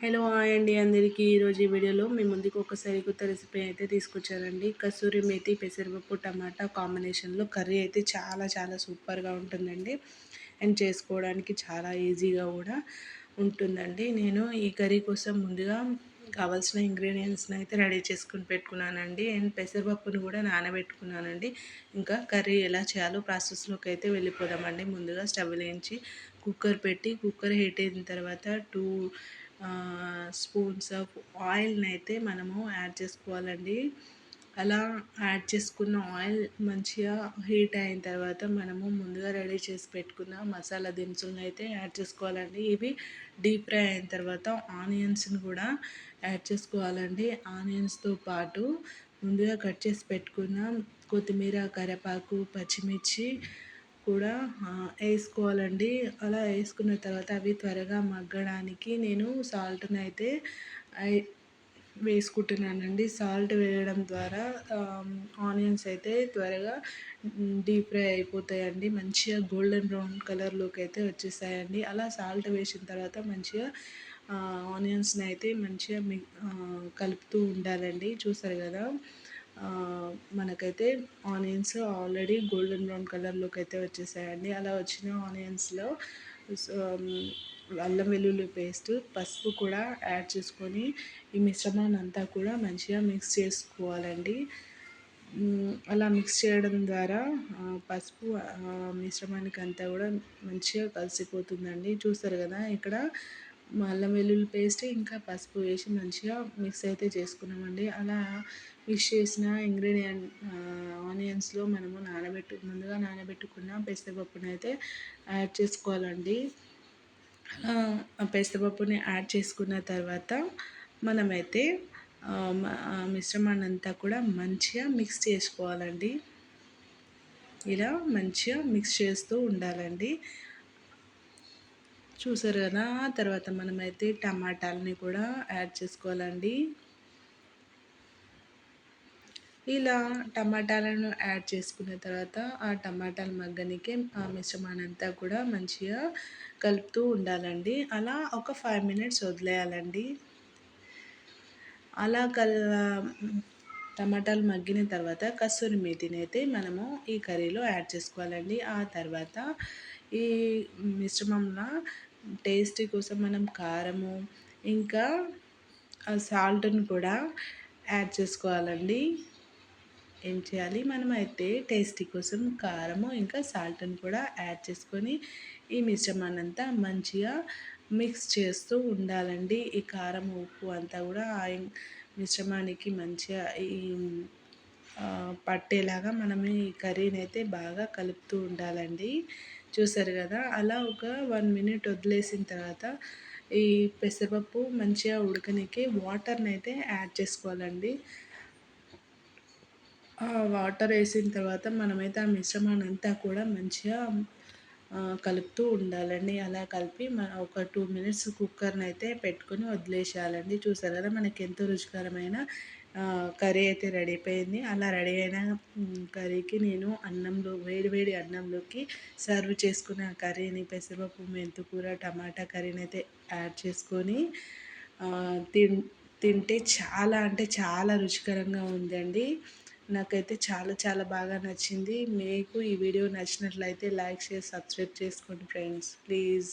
Hello hi అండి అందరికీ. ఈరోజు ఈ వీడియోలో మీ ముందుకు ఒక కొత్త రెసిపీ అయితే తీసుకొచ్చానండి. కసూరి మేతి పెసరపప్పు టమాటా కాంబినేషన్లో కర్రీ అయితే చాలా చాలా సూపర్గా ఉంటుందండి. అండ్ చేసుకోవడానికి చాలా ఈజీగా కూడా ఉంటుందండి. నేను ఈ కర్రీ కోసం ముందుగా కావాల్సిన ఇంగ్రీడియంట్స్ని అయితే రెడీ చేసుకుని పెట్టుకున్నానండి. అండ్ పెసరపప్పును కూడా నానబెట్టుకున్నానండి. ఇంకా కర్రీ ఎలా చేయాలో ప్రాసెస్లోకి అయితే వెళ్ళిపోదామండి. ముందుగా స్టవ్ వెలిగించి కుక్కర్ పెట్టి కుక్కర్ హీట్ అయిన తర్వాత 2 స్పూన్స్ ఆఫ్ ఆయిల్ని అయితే మనము యాడ్ చేసుకోవాలండి. అలా యాడ్ చేసుకున్న ఆయిల్ మంచిగా హీట్ అయిన తర్వాత మనము ముందుగా రెడీ చేసి పెట్టుకున్న మసాలా దినుసులను అయితే యాడ్ చేసుకోవాలండి. ఇవి డీప్ ఫ్రై అయిన తర్వాత ఆనియన్స్ని కూడా యాడ్ చేసుకోవాలండి. ఆనియన్స్తో పాటు ముందుగా కట్ చేసి పెట్టుకున్న కొత్తిమీర, కరివేపాకు, పచ్చిమిర్చి కూడా వేసుకోవాలండి. అలా వేసుకున్న తర్వాత అవి త్వరగా మగ్గడానికి నేను సాల్ట్ని అయితే వేసుకుంటున్నానండి. సాల్ట్ వేయడం ద్వారా ఆనియన్స్ అయితే త్వరగా డీప్ ఫ్రై అయిపోతాయండి. మంచిగా గోల్డెన్ బ్రౌన్ కలర్లోకి అయితే వచ్చేసాయండి. అలా సాల్ట్ వేసిన తర్వాత మంచిగా ఆనియన్స్ని అయితే మంచిగా కలుపుతూ ఉండాలండి. చూసారు కదా, మనకైతే ఆనియన్స్ ఆల్రెడీ గోల్డెన్ బ్రౌన్ కలర్లోకి అయితే వచ్చేసాయండి. అలా వచ్చిన ఆనియన్స్లో అల్లం వెల్లుల్లి పేస్ట్, పసుపు కూడా యాడ్ చేసుకొని ఈ మిశ్రమాన్ని అంతా కూడా మంచిగా మిక్స్ చేసుకోవాలండి. అలా మిక్స్ చేయడం ద్వారా పసుపు మిశ్రమానికి అంతా కూడా మంచిగా కలిసిపోతుందండి. చూస్తారు కదా, ఇక్కడ అల్లం వెల్లుల్లి పేస్ట్ ఇంకా పసుపు వేసి మంచిగా మిక్స్ అయితే చేసుకున్నామండి. అలా మిక్స్ చేసిన ఆనియన్స్లో మనము ముందుగా నానబెట్టుకున్న పెసరపప్పును అయితే యాడ్ చేసుకోవాలండి. పెసరపప్పుని యాడ్ చేసుకున్న తర్వాత మనమైతే మిశ్రమాన్ని అంతా కూడా మంచిగా మిక్స్ చేసుకోవాలండి. ఇలా మంచిగా మిక్స్ చేస్తూ ఉండాలండి. చూసారు కదా, తర్వాత మనమైతే టమాటాలని కూడా యాడ్ చేసుకోవాలండి. ఇలా టమాటాలను యాడ్ చేసుకున్న తర్వాత ఆ టమాటాలు మగ్గనికి ఆ మిశ్రమాన్ని అంతా కూడా మంచిగా కలుపుతూ ఉండాలండి. అలా ఒక 5 మినిట్స్ వదిలేయాలండి. అలా టమాటాలు మగ్గిన తర్వాత కస్తూరి మేతిని అయితే మనము ఈ కర్రీలో యాడ్ చేసుకోవాలండి. ఆ తర్వాత ఈ మిశ్రమంలో టేస్ట్ కోసం మనం కారము ఇంకా సాల్ట్ని కూడా యాడ్ చేసుకోవాలండి. ఏం చేయాలి, మనమైతే టేస్టీ కోసం కారము ఇంకా సాల్ట్ని కూడా యాడ్ చేసుకొని ఈ మిశ్రమాన్ని అంతా మంచిగా మిక్స్ చేస్తూ ఉండాలండి. ఈ కారం ఉప్పు అంతా కూడా ఆ మిశ్రమానికి మంచిగా పట్టేలాగా మనం ఈ కర్రీని అయితే బాగా కలుపుతూ ఉండాలండి. చూసారు కదా, అలా ఒక 1 మినిట్ వదిలేసిన తర్వాత ఈ పెసరపప్పు మంచిగా ఉడకనికి వాటర్ని అయితే యాడ్ చేసుకోవాలండి. వాటర్ వేసిన తర్వాత మనమైతే ఆ మిశ్రమాన్ని అంతా కూడా మంచిగా కలుపుతూ ఉండాలండి. అలా కలిపి ఒక 2 మినిట్స్ కుక్కర్ని అయితే పెట్టుకొని వదిలేసేయాలండి. చూసారు కదా, మనకి ఎంతో రుచికరమైన కర్రీ అయితే రెడీ అయిపోయింది. అలా రెడీ అయిన కర్రీకి నేను వేడి వేడి అన్నంలోకి సర్వ్ చేసుకున్న కర్రీని పెసరపప్పు మెంతికూర టమాటా కర్రీని అయితే యాడ్ చేసుకొని తింటే చాలా అంటే చాలా రుచికరంగా ఉందండి. నాకైతే చాలా చాలా బాగా నచ్చింది. మీకు ఈ వీడియో నచ్చినట్లయితే లైక్, షేర్, సబ్స్క్రైబ్ చేసుకోండి ఫ్రెండ్స్, ప్లీజ్.